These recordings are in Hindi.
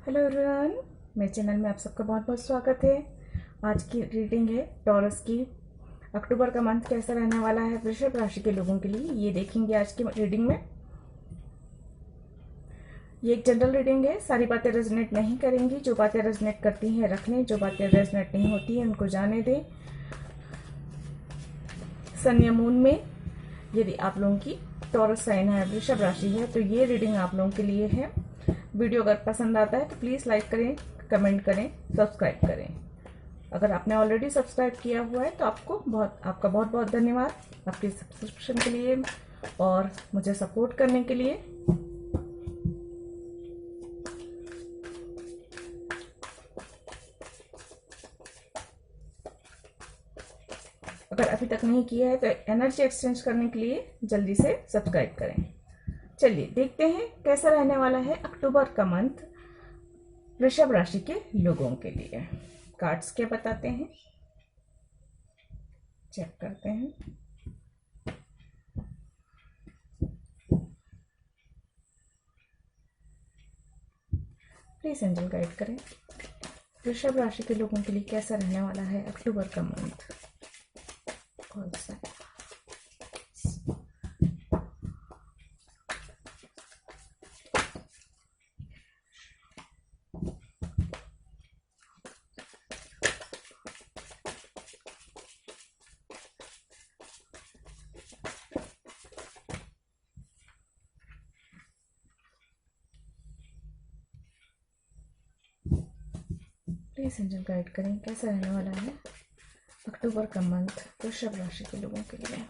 हेलो एवरीवन, मेरे चैनल में आप सबका बहुत बहुत स्वागत है। आज की रीडिंग है टॉरस की। अक्टूबर का मंथ कैसा रहने वाला है वृषभ राशि के लोगों के लिए, ये देखेंगे आज की रीडिंग में। ये एक जनरल रीडिंग है, सारी बातें रेजोनेट नहीं करेंगी। जो बातें रेजोनेट करती हैं रख लें, जो बातें रेजोनेट नहीं होती हैं उनको जाने दें। सन या मून में यदि आप लोगों की टॉरस साइन है, वृषभ राशि है, तो ये रीडिंग आप लोगों के लिए है। वीडियो अगर पसंद आता है तो प्लीज़ लाइक करें, कमेंट करें, सब्सक्राइब करें। अगर आपने ऑलरेडी सब्सक्राइब किया हुआ है तो आपका बहुत बहुत धन्यवाद आपके सब्सक्रिप्शन के लिए और मुझे सपोर्ट करने के लिए। अगर अभी तक नहीं किया है तो एनर्जी एक्सचेंज करने के लिए जल्दी से सब्सक्राइब करें। चलिए देखते हैं कैसा रहने वाला है अक्टूबर का मंथ वृषभ राशि के लोगों के लिए। कार्ड्स क्या बताते हैं चेक करते हैं। प्लीज एंजल गाइड करें वृषभ राशि के लोगों के लिए कैसा रहने वाला है अक्टूबर का मंथ। कौन सा प्लीज एंजल गाइड करें कैसा रहने वाला है अक्टूबर का मंथ वृषभ राशि के लोगों के लिए।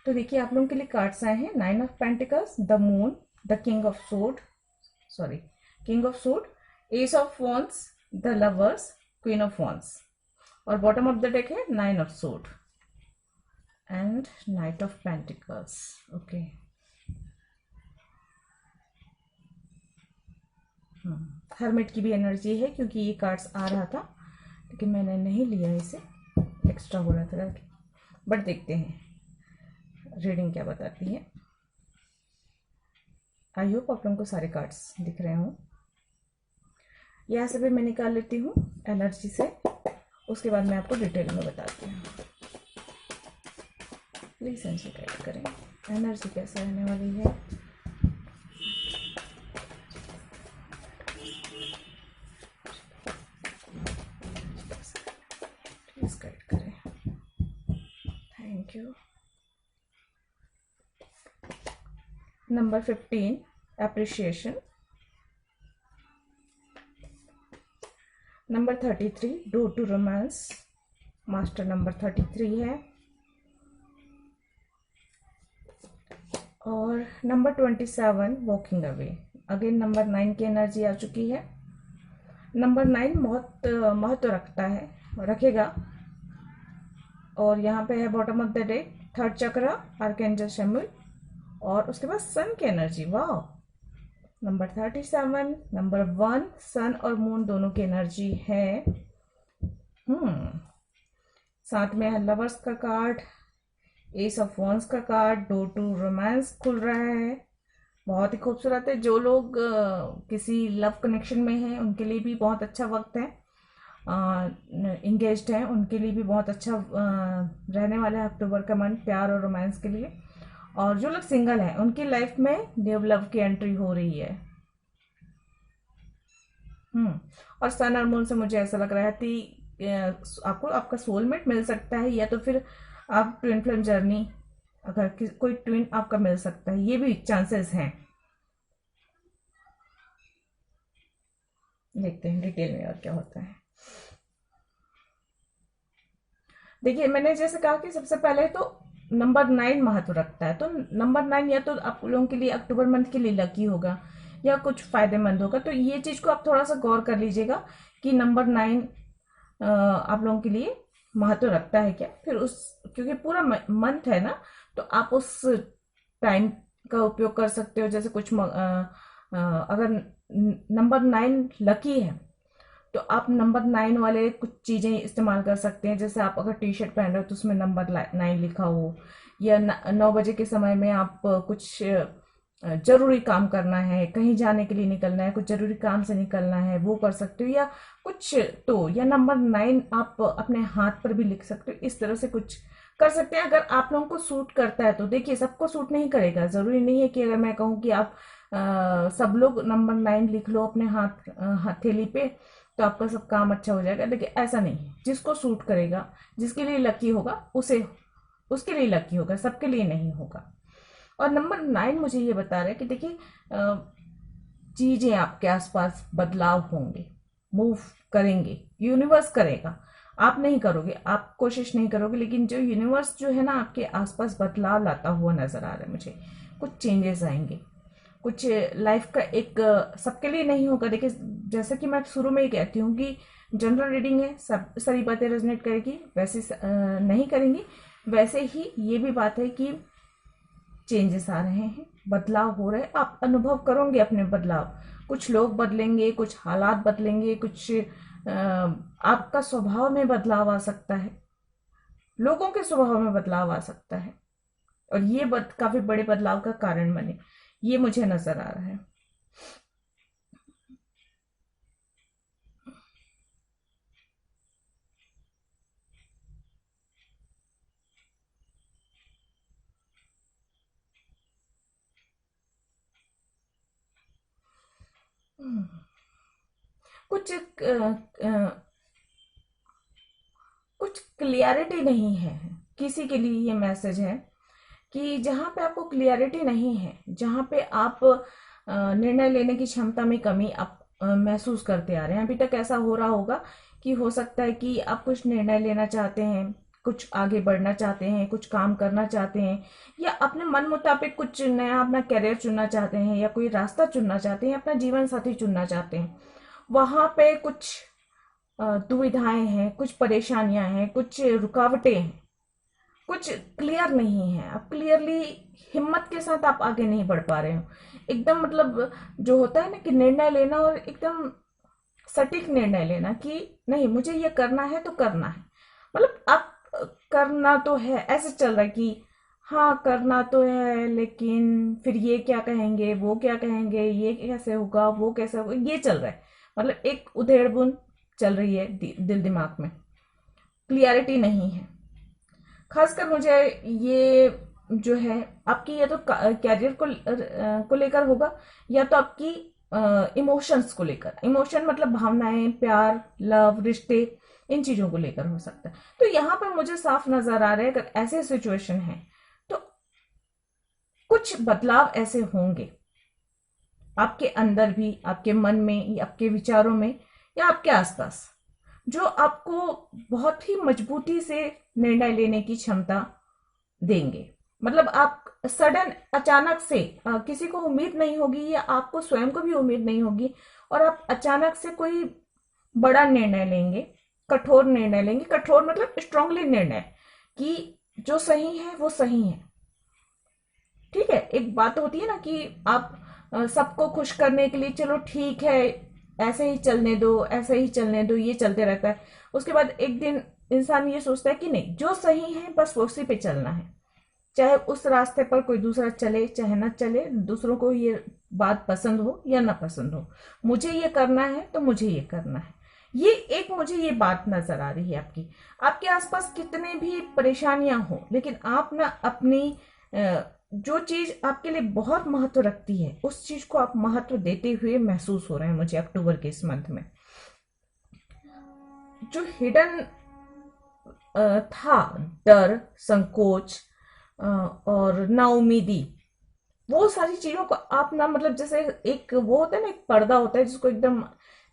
तो देखिए आप लोगों के लिए कार्ड्स आए हैं, 9 of pentacles, the moon, the king of sued, S of wands, the lovers, queen of wands, और बॉटम ऑफ द डेक है 9 of sued and night of pentacles. Okay, hermit की भी एनर्जी है क्योंकि ये कार्ड्स आ रहा था लेकिन मैंने नहीं लिया, इसे एक्स्ट्रा हो रहा था करके। बट देखते हैं रीडिंग क्या बताती है। आई होप आप लोगों को सारे कार्ड्स दिख रहे हों। यहाँ से भी मैं निकाल लेती हूँ एनर्जी से, उसके बाद मैं आपको डिटेल में बताती हूँ। प्लीज एनर्जी गाइड करें एनर्जी कैसे रहने वाली है। प्लीज गाइड करें, thank you. Number 15 appreciation, number 33 due to romance, master number 33 है, और number 27 walking away. Again number 9 की एनर्जी आ चुकी है। नंबर 9 बहुत महत्व रखेगा, और यहाँ पे है bottom of the deck third चक्र, आर्कएंजल शमुएल, और उसके बाद सन की एनर्जी। वाह, नंबर 37, नंबर 1, सन और मून दोनों की एनर्जी है। साथ में है लवर्स का कार्ड, एस ऑफ वॉन्स का कार्ड, डोर टू रोमांस खुल रहा है। बहुत ही खूबसूरत है। जो लोग किसी लव कनेक्शन में हैं उनके लिए भी बहुत अच्छा वक्त है। इंगेज्ड हैं उनके लिए भी बहुत अच्छा रहने वाला है अक्टूबर का मंथ प्यार और रोमांस के लिए। और जो लोग सिंगल हैं उनकी लाइफ में न्यू लव की एंट्री हो रही है। और सन और मून से मुझे ऐसा लग रहा है कि आपको आपका सोलमेट मिल सकता है, या तो फिर आप ट्विन फ्लेम जर्नी, अगर कोई ट्विन आपका मिल सकता है, ये भी चांसेस हैं। देखते हैं डिटेल में और क्या होता है। देखिए मैंने जैसे कहा कि सबसे पहले तो नंबर 9 महत्व रखता है। तो नंबर 9 या तो आप लोगों के लिए अक्टूबर मंथ के लिए लकी होगा या कुछ फायदेमंद होगा। तो ये चीज को आप थोड़ा सा गौर कर लीजिएगा कि नंबर 9 आप लोगों के लिए महत्व रखता है क्या। फिर उस, क्योंकि पूरा मंथ है ना, तो आप उस टाइम का उपयोग कर सकते हो। जैसे कुछ अगर नंबर 9 लकी है तो आप नंबर 9 वाले कुछ चीजें इस्तेमाल कर सकते हैं। जैसे आप अगर टी शर्ट पहन रहे हो तो उसमें नंबर 9 लिखा हो, या 9 बजे के समय में आप कुछ जरूरी काम करना है, कहीं जाने के लिए निकलना है, कुछ जरूरी काम से निकलना है, वो कर सकते हो। या कुछ तो, या नंबर 9 आप अपने हाथ पर भी लिख सकते हो। इस तरह से कुछ कर सकते हैं अगर आप लोगों को सूट करता है तो। देखिए, सबको सूट नहीं करेगा, जरूरी नहीं है कि अगर मैं कहूँ कि आप सब लोग नंबर 9 लिख लो अपने हथेली पे तो आपका सब काम अच्छा हो जाएगा। देखिए, ऐसा नहीं है। जिसको सूट करेगा, जिसके लिए लकी होगा, उसे उसके लिए लकी होगा, सबके लिए नहीं होगा। और नंबर 9 मुझे ये बता रहा है कि देखिए, चीजें आपके आसपास बदलाव होंगे, मूव करेंगे, यूनिवर्स करेगा, आप नहीं करोगे, आप कोशिश नहीं करोगे, लेकिन जो यूनिवर्स जो है ना आपके आसपास बदलाव लाता हुआ नजर आ रहा है मुझे। कुछ चेंजेस आएंगे, कुछ लाइफ का एक, सबके लिए नहीं होगा। देखिए, जैसा कि मैं शुरू में ही कहती हूँ कि जनरल रीडिंग है, सब सारी बातें रेजोनेट करेगी, वैसे नहीं करेंगी। वैसे ही ये भी बात है कि चेंजेस आ रहे हैं, बदलाव हो रहे हैं, आप अनुभव करोगे अपने बदलाव। कुछ लोग बदलेंगे, कुछ हालात बदलेंगे, कुछ आपका स्वभाव में बदलाव आ सकता है, लोगों के स्वभाव में बदलाव आ सकता है, और ये काफी बड़े बदलाव का कारण बने, ये मुझे नजर आ रहा है। कुछ कुछ क्लियरिटी नहीं है, किसी के लिए ये मैसेज है कि जहां पे आपको क्लियरिटी नहीं है, जहां पे आप निर्णय लेने की क्षमता में कमी आप महसूस करते आ रहे हैं। अभी तक ऐसा हो रहा होगा कि हो सकता है कि आप कुछ निर्णय लेना चाहते हैं, कुछ आगे बढ़ना चाहते हैं, कुछ काम करना चाहते हैं, या अपने मन मुताबिक कुछ नया अपना करियर चुनना चाहते हैं, या कोई रास्ता चुनना चाहते हैं, अपना जीवन साथी चुनना चाहते हैं। वहां पे कुछ दुविधाएं हैं, कुछ परेशानियां हैं, कुछ रुकावटें हैं, कुछ क्लियर नहीं है। अब क्लियरली हिम्मत के साथ आप आगे नहीं बढ़ पा रहे हो एकदम। मतलब जो होता है ना कि निर्णय लेना, और एकदम सटीक निर्णय लेना कि नहीं, मुझे ये करना है तो करना है। मतलब आप करना तो है, ऐसे चल रहा है कि हाँ करना तो है, लेकिन फिर ये क्या कहेंगे, वो क्या कहेंगे, ये कैसे होगा, वो कैसे होगा, ये चल रहा है। मतलब एक उधेड़ बुन चल रही है दिल दिमाग में, क्लियरिटी नहीं है। खासकर मुझे ये जो है आपकी, या तो कैरियर को लेकर होगा, या तो आपकी इमोशंस को लेकर। इमोशन मतलब भावनाएं, प्यार, लव, रिश्ते, इन चीजों को लेकर हो सकता है। तो यहाँ पर मुझे साफ नजर आ रहा है अगर ऐसे सिचुएशन है तो कुछ बदलाव ऐसे होंगे आपके अंदर भी, आपके मन में, या आपके विचारों में, या आपके आसपास, जो आपको बहुत ही मजबूती से निर्णय लेने की क्षमता देंगे। मतलब आप सडन, अचानक से, किसी को उम्मीद नहीं होगी, या आपको स्वयं को भी उम्मीद नहीं होगी, और आप अचानक से कोई बड़ा निर्णय लेंगे, कठोर निर्णय लेंगे। कठोर मतलब स्ट्रांगली निर्णय कि जो सही है वो सही है। ठीक है, एक बात होती है ना कि आप सबको खुश करने के लिए, चलो ठीक है, ऐसे ही चलने दो, ऐसे ही चलने दो, ये चलते रहता है। उसके बाद एक दिन इंसान ये सोचता है कि नहीं, जो सही है बस उसी पे चलना है, चाहे उस रास्ते पर कोई दूसरा चले चाहे ना चले, दूसरों को ये बात पसंद हो या ना पसंद हो, मुझे ये करना है तो मुझे ये करना है। ये एक मुझे ये बात नजर आ रही है आपकी। आपके आसपास कितने भी परेशानियां हो, लेकिन आप ना अपनी जो चीज आपके लिए बहुत महत्व रखती है, उस चीज को आप महत्व देते हुए महसूस हो रहे हैं मुझे अक्टूबर के इस मंथ में। जो हिडन था, डर, संकोच और नाउमीदी, वो सारी चीजों को आप ना, मतलब जैसे एक वो होता है ना, एक पर्दा होता है जिसको एकदम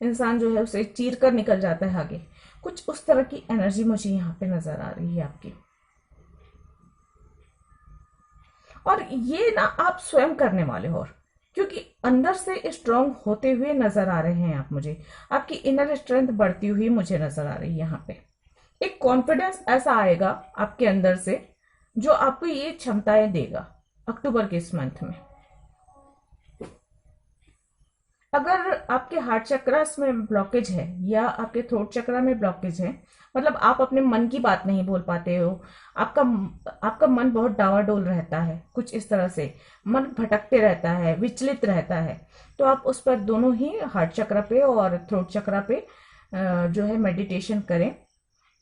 इंसान जो है उसे चीर कर निकल जाता है आगे, कुछ उस तरह की एनर्जी मुझे यहाँ पे नजर आ रही है आपकी। और ये ना आप स्वयं करने वाले हो, क्योंकि अंदर से स्ट्रांग होते हुए नजर आ रहे हैं आप मुझे, आपकी इनर स्ट्रेंथ बढ़ती हुई मुझे नजर आ रही है यहाँ पे। एक कॉन्फिडेंस ऐसा आएगा आपके अंदर से जो आपको ये क्षमताएं देगा अक्टूबर के इस मंथ में। अगर आपके हार्ट चक्रास में ब्लॉकेज है या आपके थ्रोट चक्रा में ब्लॉकेज है, मतलब आप अपने मन की बात नहीं बोल पाते हो, आपका आपका मन बहुत डावाडोल रहता है, कुछ इस तरह से मन भटकते रहता है, विचलित रहता है, तो आप उस पर दोनों ही हार्ट चक्रा पे और थ्रोट चक्रा पे जो है मेडिटेशन करें,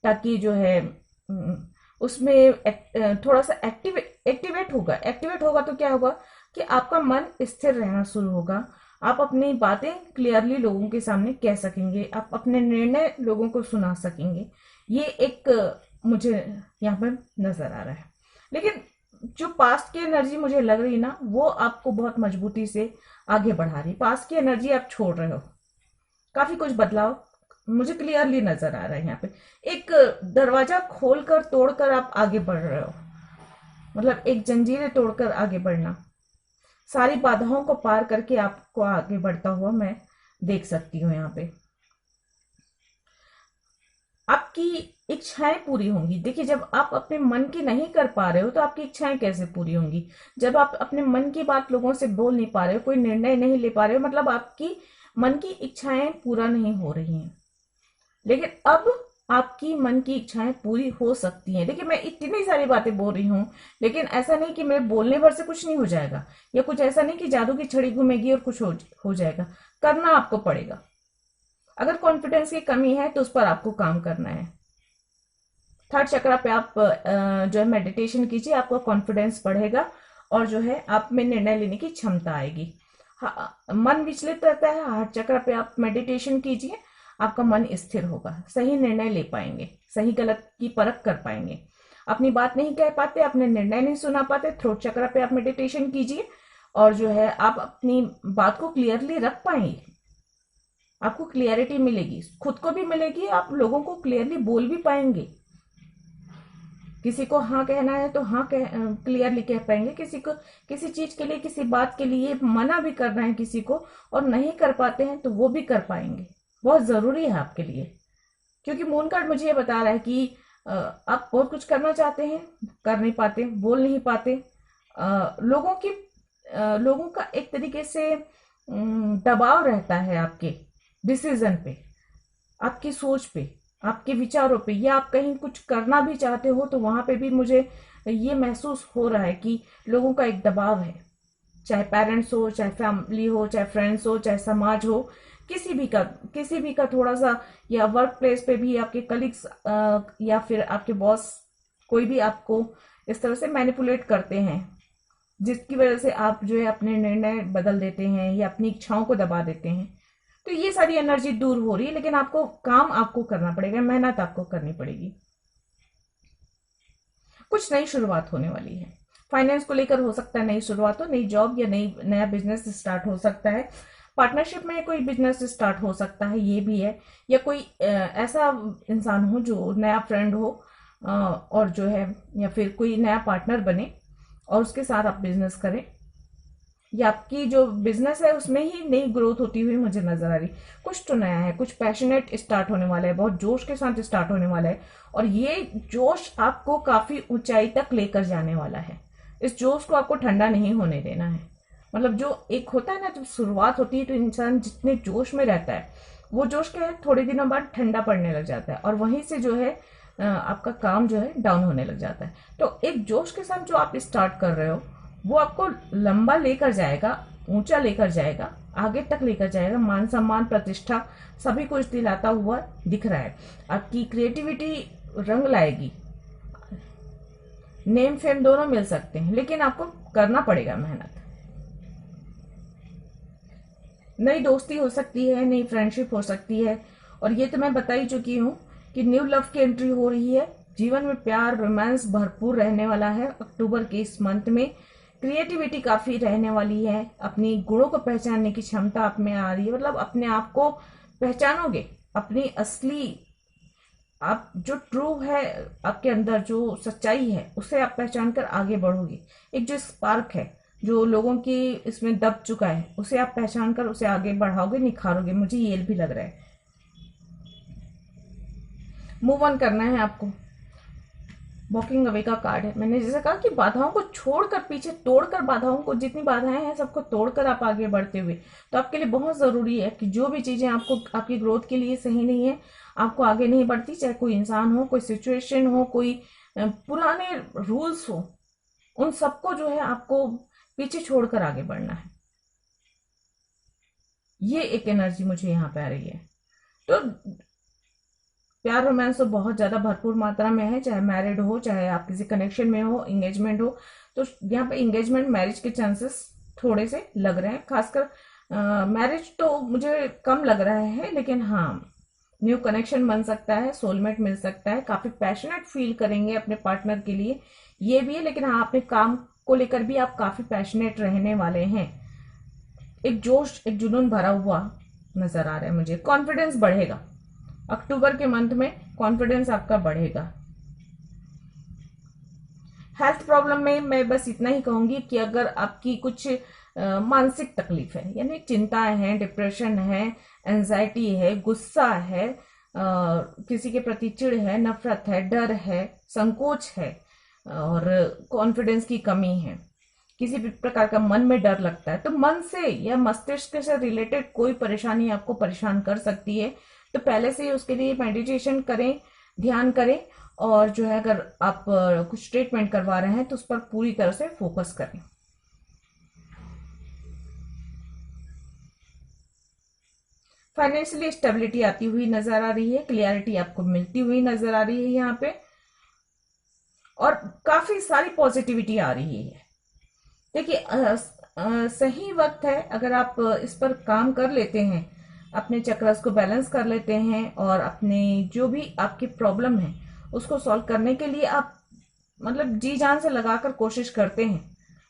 ताकि जो है उसमें थोड़ा सा एक्टिवेट होगा तो क्या होगा कि आपका मन स्थिर रहना शुरू होगा, आप अपनी बातें क्लियरली लोगों के सामने कह सकेंगे, आप अपने निर्णय लोगों को सुना सकेंगे। ये एक मुझे यहाँ पर नजर आ रहा है। लेकिन जो पास्ट की एनर्जी मुझे लग रही ना, वो आपको बहुत मजबूती से आगे बढ़ा रही। पास्ट की एनर्जी आप छोड़ रहे हो, काफी कुछ बदलाव मुझे क्लियरली नजर आ रहा है यहाँ पे। एक दरवाजा खोलकर तोड़कर आप आगे बढ़ रहे हो, मतलब एक जंजीरें तोड़कर आगे बढ़ना, सारी बाधाओं को पार करके आपको आगे बढ़ता हुआ मैं देख सकती हूँ यहाँ पे। आपकी इच्छाएं पूरी होंगी। देखिए, जब आप अपने मन की नहीं कर पा रहे हो तो आपकी इच्छाएं कैसे पूरी होंगी? जब आप अपने मन की बात लोगों से बोल नहीं पा रहे हो, कोई निर्णय नहीं ले पा रहे हो, मतलब आपकी मन की इच्छाएं पूरा नहीं हो रही हैं। लेकिन अब आपकी मन की इच्छाएं पूरी हो सकती हैं। देखिए, मैं इतनी सारी बातें बोल रही हूँ, लेकिन ऐसा नहीं कि मेरे बोलने भर से कुछ नहीं हो जाएगा, या कुछ ऐसा नहीं कि जादू की छड़ी घूमेगी और कुछ हो जाएगा। करना आपको पड़ेगा। अगर कॉन्फिडेंस की कमी है तो उस पर आपको काम करना है। थर्ड चक्र पे आप जो है मेडिटेशन कीजिए, आपका कॉन्फिडेंस बढ़ेगा और जो है आप में निर्णय लेने की क्षमता आएगी। मन विचलित रहता है, हार्ट चक्र पे आप मेडिटेशन कीजिए, आपका मन स्थिर होगा, सही निर्णय ले पाएंगे, सही गलत की परख कर पाएंगे। अपनी बात नहीं कह पाते, अपने निर्णय नहीं सुना पाते, थ्रोट चक्र पे आप मेडिटेशन कीजिए और जो है आप अपनी बात को क्लियरली रख पाएंगे। आपको क्लियरिटी मिलेगी, खुद को भी मिलेगी, आप लोगों को क्लियरली बोल भी पाएंगे। किसी को हाँ कहना है तो हाँ क्लियरली कह पाएंगे, किसी को किसी चीज के लिए, किसी बात के लिए मना भी करना है किसी को और नहीं कर पाते हैं तो वो भी कर पाएंगे। बहुत जरूरी है आपके लिए, क्योंकि मून कार्ड मुझे ये बता रहा है कि आप बहुत कुछ करना चाहते हैं, कर नहीं पाते, बोल नहीं पाते। लोगों का एक तरीके से दबाव रहता है आपके डिसीजन पे, आपकी सोच पे, आपके विचारों पे, या आप कहीं कुछ करना भी चाहते हो तो वहां पे भी मुझे ये महसूस हो रहा है कि लोगों का एक दबाव है, चाहे पेरेंट्स हो, चाहे फैमिली हो, चाहे फ्रेंड्स हो, चाहे समाज हो, किसी भी का थोड़ा सा, या वर्क प्लेस पे भी आपके कलीग्स या फिर आपके बॉस, कोई भी आपको इस तरह से मैनिपुलेट करते हैं, जिसकी वजह से आप जो है अपने निर्णय बदल देते हैं या अपनी इच्छाओं को दबा देते हैं। तो ये सारी एनर्जी दूर हो रही है, लेकिन आपको करना पड़ेगा, मेहनत आपको करनी पड़ेगी। कुछ नई शुरुआत होने वाली है, फाइनेंस को लेकर हो सकता है नई शुरुआत हो, नई जॉब या नया बिजनेस स्टार्ट हो सकता है, पार्टनरशिप में कोई बिजनेस स्टार्ट हो सकता है, ये भी है, या कोई ऐसा इंसान हो जो नया फ्रेंड हो और जो है, या फिर कोई नया पार्टनर बने और उसके साथ आप बिजनेस करें, या आपकी जो बिजनेस है उसमें ही नई ग्रोथ होती हुई मुझे नजर आ रही। कुछ तो नया है, कुछ पैशनेट स्टार्ट होने वाला है, बहुत जोश के साथ स्टार्ट होने वाला है, और ये जोश आपको काफी ऊंचाई तक लेकर जाने वाला है। इस जोश को आपको ठंडा नहीं होने देना है। मतलब जो एक होता है ना, जब शुरुआत होती है तो इंसान जितने जोश में रहता है, वो जोश क्या है, थोड़े दिनों बाद ठंडा पड़ने लग जाता है और वहीं से जो है आपका काम जो है डाउन होने लग जाता है। तो एक जोश के साथ जो आप स्टार्ट कर रहे हो वो आपको लंबा लेकर जाएगा, ऊंचा लेकर जाएगा, आगे तक लेकर जाएगा, मान सम्मान प्रतिष्ठा सभी कुछ दिलाता हुआ दिख रहा है। आपकी क्रिएटिविटी रंग लाएगी, नेम फेम दोनों मिल सकते हैं, लेकिन आपको करना पड़ेगा मेहनत। नई दोस्ती हो सकती है, नई फ्रेंडशिप हो सकती है, और ये तो मैं बता ही चुकी हूँ कि न्यू लव की एंट्री हो रही है। जीवन में प्यार, रोमांस भरपूर रहने वाला है अक्टूबर के इस मंथ में। क्रिएटिविटी काफी रहने वाली है, अपनी गुणों को पहचानने की क्षमता आप में आ रही है, मतलब अपने आप को पहचानोगे, अपनी असली आप जो ट्रू है, आपके अंदर जो सच्चाई है, उसे आप पहचान कर आगे बढ़ोगे। एक जो स्पार्क है जो लोगों की इसमें दब चुका है, उसे आप पहचान कर उसे आगे बढ़ाओगे, निखारोगे। मुझे ये भी लग रहा है। मूव ऑन करना है आपको। वॉकिंग अवे का कार्ड है। मैंने जैसे कहा कि बाधाओं को छोड़कर, पीछे तोड़कर, बाधाओं को, जितनी बाधाएं हैं सबको तोड़कर आप आगे बढ़ते हुए, तो आपके लिए बहुत जरूरी है कि जो भी चीजें आपको आपकी ग्रोथ के लिए सही नहीं है, आपको आगे नहीं बढ़ती, चाहे कोई इंसान हो, कोई सिचुएशन हो, कोई पुराने रूल्स हो, उन सबको जो है आपको पीछे छोड़कर आगे बढ़ना है। ये एक एनर्जी मुझे यहाँ पे आ रही है। तो प्यार रोमांस तो बहुत ज्यादा भरपूर मात्रा में है, चाहे मैरिड हो, चाहे आप किसी कनेक्शन में हो, एंगेजमेंट हो। तो यहाँ पे एंगेजमेंट मैरिज के चांसेस थोड़े से लग रहे हैं। खासकर मैरिज तो मुझे कम लग रहा है, लेकिन हाँ, न्यू कनेक्शन बन सकता है, सोलमेट मिल सकता है, काफी पैशनेट फील करेंगे अपने पार्टनर के लिए, ये भी है। लेकिन हाँ, अपने काम को लेकर भी आप काफी पैशनेट रहने वाले हैं। एक जोश, एक जुनून भरा हुआ नजर आ रहा है मुझे। कॉन्फिडेंस बढ़ेगा अक्टूबर के मंथ में, कॉन्फिडेंस आपका बढ़ेगा। हेल्थ प्रॉब्लम में मैं बस इतना ही कहूंगी कि अगर आपकी कुछ मानसिक तकलीफ है, यानी चिंता है, डिप्रेशन है, एंजाइटी है, गुस्सा है, किसी के प्रति चिढ़ है, नफरत है, डर है, संकोच है, और कॉन्फिडेंस की कमी है, किसी भी प्रकार का मन में डर लगता है, तो मन से या मस्तिष्क से रिलेटेड कोई परेशानी आपको परेशान कर सकती है। तो पहले से ही उसके लिए मेडिटेशन करें, ध्यान करें, और जो है अगर आप कुछ ट्रीटमेंट करवा रहे हैं तो उस पर पूरी तरह से फोकस करें। फाइनेंशियली स्टेबिलिटी आती हुई नजर आ रही है, क्लियरिटी आपको मिलती हुई नजर आ रही है यहाँ पे, और काफी सारी पॉजिटिविटी आ रही है। देखिए, सही वक्त है अगर आप इस पर काम कर लेते हैं, अपने चक्रस को बैलेंस कर लेते हैं, और अपने जो भी आपकी प्रॉब्लम है उसको सॉल्व करने के लिए आप मतलब जी जान से लगाकर कोशिश करते हैं,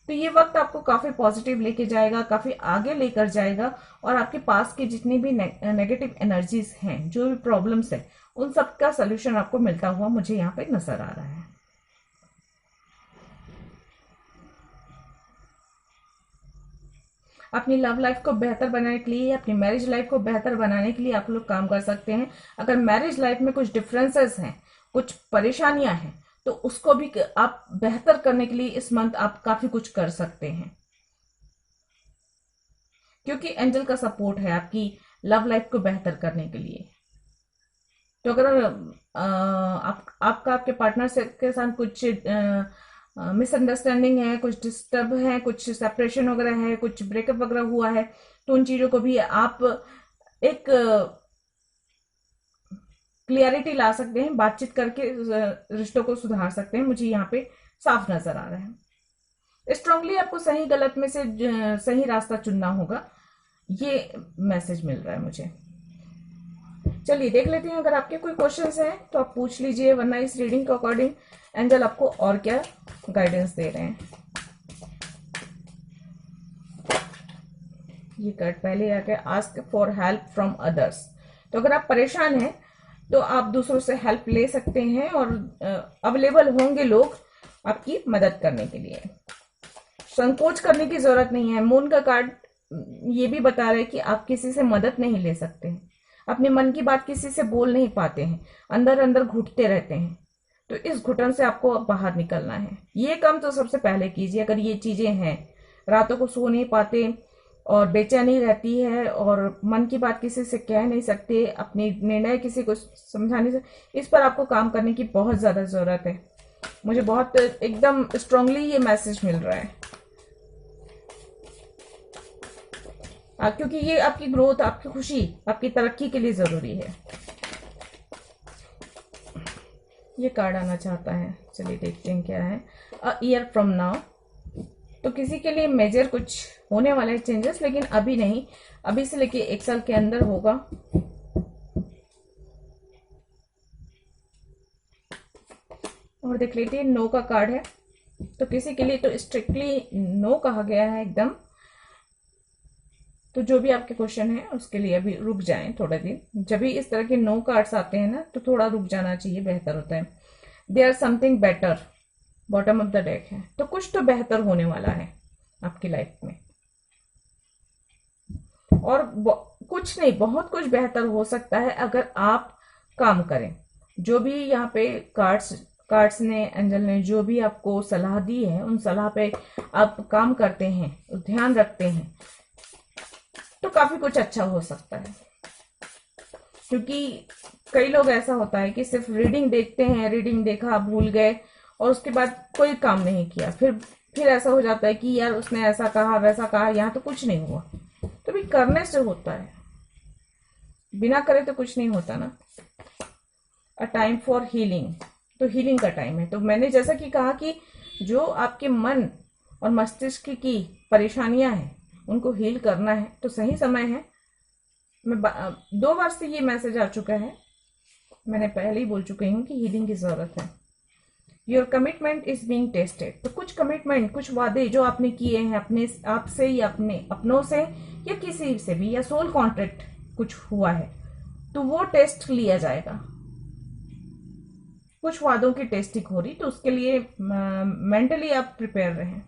तो ये वक्त आपको काफी पॉजिटिव लेके जाएगा, काफी आगे लेकर जाएगा। और आपके पास की जितनी भी नेगेटिव एनर्जीज हैं, जो भी प्रॉब्लम्स है, उन सब का सोल्यूशन आपको मिलता हुआ मुझे यहाँ पे नजर आ रहा है। अपनी लव लाइफ को बेहतर बनाने के लिए, अपनी मैरिज लाइफ को बेहतर बनाने के लिए आप लोग काम कर सकते हैं। अगर मैरिज लाइफ में कुछ डिफरेंसेस हैं, कुछ परेशानियां हैं, तो उसको भी आप बेहतर करने के लिए इस मंथ आप काफी कुछ कर सकते हैं, क्योंकि एंजल का सपोर्ट है आपकी लव लाइफ को बेहतर करने के लिए। तो अगर आपका आपके पार्टनर से के साथ कुछ मिसअंडरस्टैंडिंग है, कुछ डिस्टर्ब है, कुछ सेपरेशन वगैरह है, कुछ ब्रेकअप वगैरह हुआ है, तो उन चीजों को भी आप एक क्लियरिटी ला सकते हैं, बातचीत करके रिश्तों को सुधार सकते हैं। मुझे यहाँ पे साफ नजर आ रहा है। स्ट्रांगली आपको सही गलत में से सही रास्ता चुनना होगा, ये मैसेज मिल रहा है मुझे। चलिए देख लेते हैं, अगर आपके कोई क्वेश्चंस हैं तो आप पूछ लीजिए, वरना इस रीडिंग के अकॉर्डिंग एंजल आपको और क्या गाइडेंस दे रहे हैं। ये कार्ड पहले आ गया, ask for help from others. तो अगर आप परेशान हैं तो आप दूसरों से हेल्प ले सकते हैं, और अवेलेबल होंगे लोग आपकी मदद करने के लिए। संकोच करने की जरूरत नहीं है। मून का कार्ड ये भी बता रहा है कि आप किसी से मदद नहीं ले सकते हैं, अपने मन की बात किसी से बोल नहीं पाते हैं, अंदर अंदर घुटते रहते हैं। तो इस घुटन से आपको बाहर निकलना है। ये काम तो सबसे पहले कीजिए। अगर ये चीजें हैं, रातों को सो नहीं पाते और बेचैनी रहती है, और मन की बात किसी से कह नहीं सकते, अपनी निर्णय किसी को समझाने से, इस पर आपको काम करने की बहुत ज्यादा जरूरत है। मुझे बहुत एकदम स्ट्रांगली ये मैसेज मिल रहा है। क्योंकि ये आपकी ग्रोथ, आपकी खुशी, आपकी तरक्की के लिए जरूरी है। ये कार्ड आना चाहता है, चलिए देखते हैं क्या है। अ ईयर फ्रॉम नाउ, तो किसी के लिए मेजर कुछ होने वाले चेंजेस, लेकिन अभी नहीं, अभी से लेके 1 साल के अंदर होगा। और देख लेते हैं, नो का कार्ड है, तो किसी के लिए तो स्ट्रिक्टली नो कहा गया है एकदम। तो जो भी आपके क्वेश्चन है उसके लिए अभी रुक जाएं थोड़ा दिन। जब भी इस तरह के नो कार्ड्स आते हैं ना तो थोड़ा रुक जाना चाहिए, बेहतर होता है। They are something better, bottom of the deck है, तो कुछ तो बेहतर होने वाला है आपकी लाइफ में। और कुछ नहीं, बहुत कुछ बेहतर हो सकता है अगर आप काम करें। जो भी यहाँ पे कार्ड्स ने, एंजल ने जो भी आपको सलाह दी है, उन सलाह पे आप काम करते हैं, ध्यान रखते हैं, तो काफी कुछ अच्छा हो सकता है। क्योंकि कई लोग ऐसा होता है कि सिर्फ रीडिंग देखते हैं, रीडिंग देखा भूल गए और उसके बाद कोई काम नहीं किया, फिर ऐसा हो जाता है कि यार उसने ऐसा कहा वैसा कहा, यहाँ तो कुछ नहीं हुआ। तो भी करने से होता है, बिना करे तो कुछ नहीं होता ना। अ टाइम फॉर हीलिंग, तो हीलिंग का टाइम है। तो मैंने जैसा कि कहा कि जो आपके मन और मस्तिष्क की परेशानियां हैं उनको हील करना है, तो सही समय है। मैं 2 बार से ये मैसेज आ चुका है, मैंने पहले ही बोल चुकी हूँ कि हीलिंग की जरूरत है। Your commitment is being tested, तो कुछ कमिटमेंट, कुछ वादे जो आपने किए हैं अपने आप से या अपने अपनों से या किसी से भी, या सोल कॉन्ट्रैक्ट कुछ हुआ है, तो वो टेस्ट लिया जाएगा। कुछ वादों की टेस्टिंग हो रही, तो उसके लिए मेंटली आप प्रिपेयर रहें।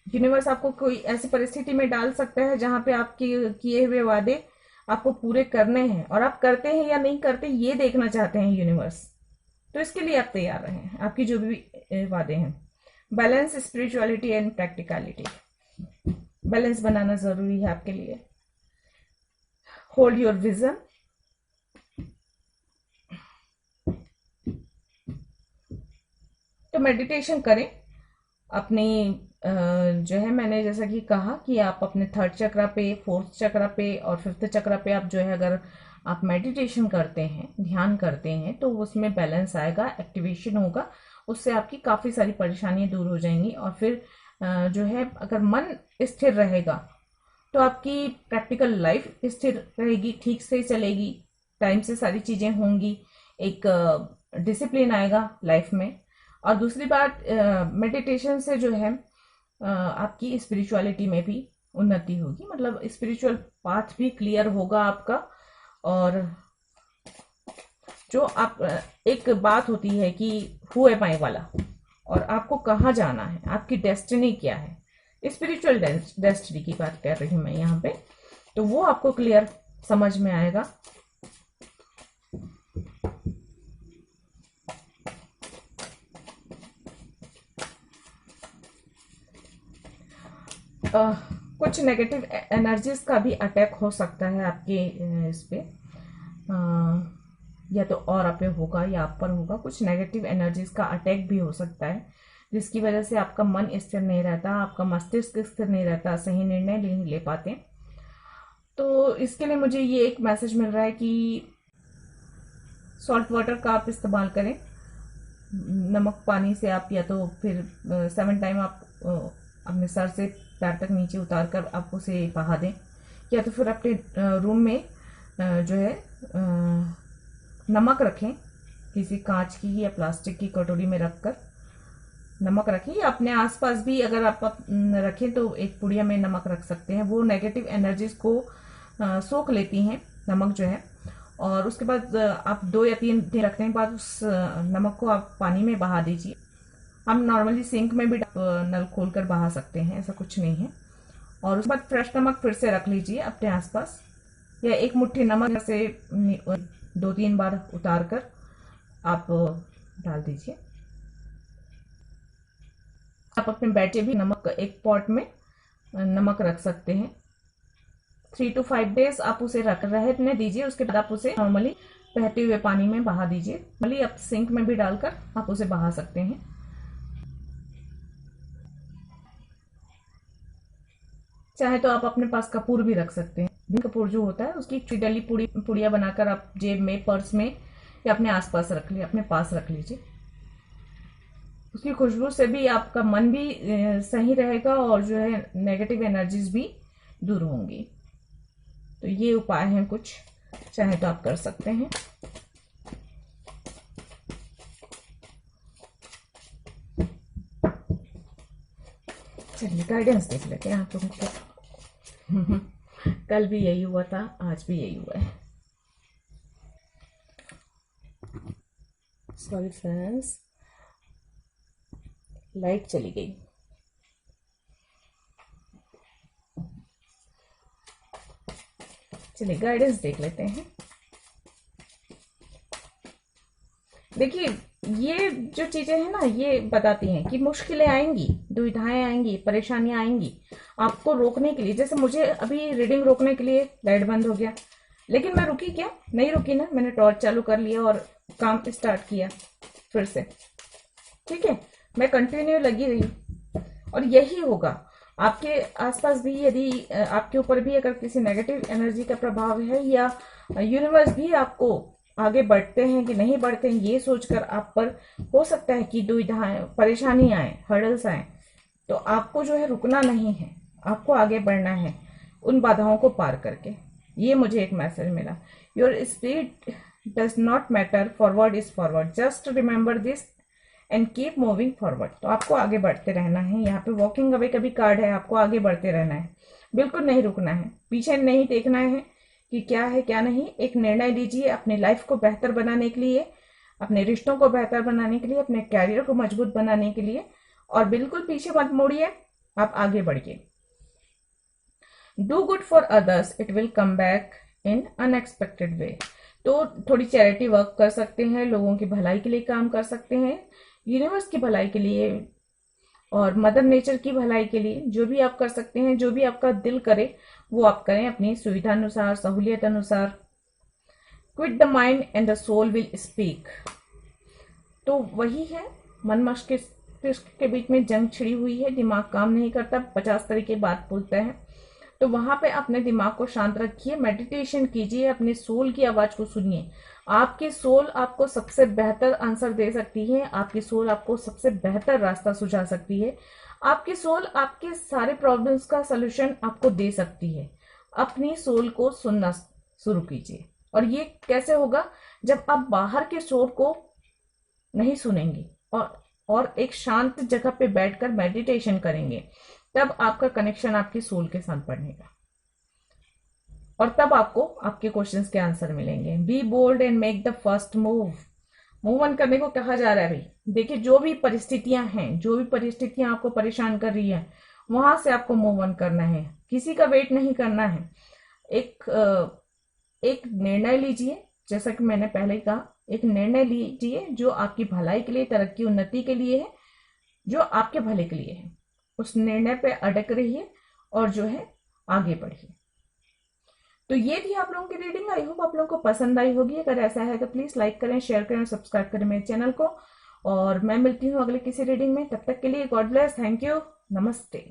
यूनिवर्स आपको कोई ऐसी परिस्थिति में डाल सकता है जहां पे आपके किए हुए वादे आपको पूरे करने हैं, और आप करते हैं या नहीं करते ये देखना चाहते हैं यूनिवर्स। तो इसके लिए आप तैयार रहें, आपकी जो भी वादे हैं। Balance spirituality and practicality, balance बनाना जरूरी है आपके लिए। होल्ड योर विजन, तो मेडिटेशन करें अपनी जो है, मैंने जैसा कि कहा कि आप अपने 3rd चक्रा पे, 4th चक्रा पे और 5th चक्रा पे आप जो है, अगर आप मेडिटेशन करते हैं, ध्यान करते हैं, तो उसमें बैलेंस आएगा, एक्टिवेशन होगा, उससे आपकी काफी सारी परेशानियां दूर हो जाएंगी। और फिर जो है, अगर मन स्थिर रहेगा तो आपकी प्रैक्टिकल लाइफ स्थिर रहेगी, ठीक से चलेगी, टाइम से सारी चीजें होंगी, एक डिसिप्लिन आएगा लाइफ में। और दूसरी बात, मेडिटेशन से जो है आपकी स्पिरिचुअलिटी में भी उन्नति होगी, मतलब स्पिरिचुअल पाथ भी क्लियर होगा आपका। और जो आप एक बात होती है कि हु एम आई वाला, और आपको कहाँ जाना है, आपकी डेस्टिनी क्या है, स्पिरिचुअल डेस्टिनी की बात कर रही हूँ मैं यहाँ पे, तो वो आपको क्लियर समझ में आएगा। कुछ नेगेटिव एनर्जीज का भी अटैक हो सकता है आपके इस पे, या तो और पे होगा या आप पर होगा। कुछ नेगेटिव एनर्जीज का अटैक भी हो सकता है, जिसकी वजह से आपका मन स्थिर नहीं रहता, आपका मस्तिष्क स्थिर नहीं रहता, सही निर्णय नहीं ले पाते। तो इसके लिए मुझे ये एक मैसेज मिल रहा है कि सॉल्ट वाटर का आप इस्तेमाल करें। नमक पानी से आप, या तो फिर 7 टाइम आप अपने सर से पैर तक नीचे उतार कर आप उसे बहा दें, या तो फिर अपने रूम में जो है नमक रखें, किसी कांच की या प्लास्टिक की कटोरी में रखकर नमक रखें, या अपने आसपास भी अगर आप रखें तो एक पुड़िया में नमक रख सकते हैं। वो नेगेटिव एनर्जीज को सोख लेती हैं, नमक जो है। और उसके बाद आप 2 या 3 दिन रखने के बाद उस नमक को आप पानी में बहा दीजिए। हम नॉर्मली सिंक में भी नल खोलकर बहा सकते हैं, ऐसा कुछ नहीं है। और उसके बाद फ्रेश नमक फिर से रख लीजिए अपने आसपास, या एक मुट्ठी नमक से 2-3 बार उतार कर आप डाल दीजिए। आप अपने बेड पे भी नमक, एक पॉट में नमक रख सकते हैं। 3 to 5 डेज आप उसे रहने दीजिए। उसके बाद आप उसे नॉर्मली बहते हुए पानी में बहा दीजिए। नॉर्मली आप सिंक में भी डालकर आप उसे बहा सकते हैं। चाहे तो आप अपने पास कपूर भी रख सकते हैं। भी कपूर जो होता है उसकी डली पुड़िया बनाकर आप जेब में, पर्स में या अपने आसपास रख लीजिए, अपने पास रख लीजिए। उसकी खुशबू से भी आपका मन भी सही रहेगा और जो है नेगेटिव एनर्जीज भी दूर होंगी। तो ये उपाय हैं कुछ, चाहे तो आप कर सकते हैं। चलिए गाइडेंस देख लेते हैं आप लोगों को। कल भी यही हुआ था, आज भी यही हुआ है। सॉरी फ्रेंड्स, लाइट चली गई। चलिए गाइडेंस देख लेते हैं। देखिए, ये जो चीजें हैं ना, ये बताती हैं कि मुश्किलें आएंगी, दुविधाएं आएंगी, परेशानियां आएंगी आपको रोकने के लिए। जैसे मुझे अभी रीडिंग रोकने के लिए लाइट बंद हो गया, लेकिन मैं रुकी क्या? नहीं रुकी ना, मैंने टॉर्च चालू कर लिया और काम स्टार्ट किया फिर से। ठीक है, मैं कंटिन्यू लगी रही। और यही होगा आपके आसपास भी। यदि आपके ऊपर भी अगर किसी नेगेटिव एनर्जी का प्रभाव है, या यूनिवर्स भी आपको आगे बढ़ते हैं कि नहीं बढ़ते हैं ये सोचकर आप पर हो सकता है कि दुविधाएं, परेशानी आए, हर्डल्स आए, तो आपको जो है रुकना नहीं है, आपको आगे बढ़ना है उन बाधाओं को पार करके। ये मुझे एक मैसेज मिला। Your speed does not matter, forward is forward, just remember this and keep moving forward. तो आपको आगे बढ़ते रहना है। यहाँ पे वॉकिंग अवे का भी कार्ड है, आपको आगे बढ़ते रहना है, बिल्कुल नहीं रुकना है, पीछे नहीं देखना है कि क्या है क्या नहीं। एक निर्णय लीजिए अपनी लाइफ को बेहतर बनाने के लिए, अपने रिश्तों को बेहतर बनाने के लिए, अपने कैरियर को मजबूत बनाने के लिए, और बिल्कुल पीछे मत मोड़िए, आप आगे बढ़िए। Do good for others, it will come back in unexpected way. तो थोड़ी चैरिटी वर्क कर सकते हैं, लोगों की भलाई के लिए काम कर सकते हैं, यूनिवर्स की भलाई के लिए और मदर नेचर की भलाई के लिए। जो भी आप कर सकते हैं, जो भी आपका दिल करे वो आप करें, अपनी सुविधा अनुसार, सहूलियत अनुसार। Quiet the mind and the soul will speak. तो वही है, मन मस्तिष्क के बीच में जंग छिड़ी हुई है, दिमाग काम नहीं करता, 50 तरह की बात बोलते हैं। तो वहां पे अपने दिमाग को शांत रखिए, मेडिटेशन कीजिए, अपने सोल की आवाज को सुनिए। आपकी सोल आपको सबसे बेहतर आंसर दे सकती है, आपकी सोल आपको सबसे बेहतर रास्ता सुझा सकती है, आपकी सोल आपके सारे प्रॉब्लम्स का सलूशन आपको दे सकती है। अपनी सोल को सुनना शुरू कीजिए। और ये कैसे होगा? जब आप बाहर के शोर को नहीं सुनेंगे और एक शांत जगह पे बैठकर मेडिटेशन करेंगे, तब आपका कनेक्शन आपकी सोल के साथ बढ़ेगा और तब आपको आपके क्वेश्चंस के आंसर मिलेंगे। Be bold and make the first move. Move on करने को कहा जा रहा है भाई। देखिए, जो भी परिस्थितियां हैं, जो भी परिस्थितियां आपको परेशान कर रही है, वहां से आपको मूव ऑन करना है, किसी का वेट नहीं करना है। एक निर्णय लीजिए, जैसा कि मैंने पहले कहा, एक निर्णय लीजिए जो आपकी भलाई के लिए, तरक्की उन्नति के लिए है, जो आपके भले के लिए है। उस निर्णय पे अटक रहिए और जो है आगे बढ़िए। तो ये थी आप लोगों की रीडिंग। आई होप आप लोगों को पसंद आई होगी। अगर ऐसा है तो प्लीज लाइक करें, शेयर करें और सब्सक्राइब करें मेरे चैनल को। और मैं मिलती हूँ अगले किसी रीडिंग में। तब तक के लिए गॉड ब्लेस, थैंक यू, नमस्ते।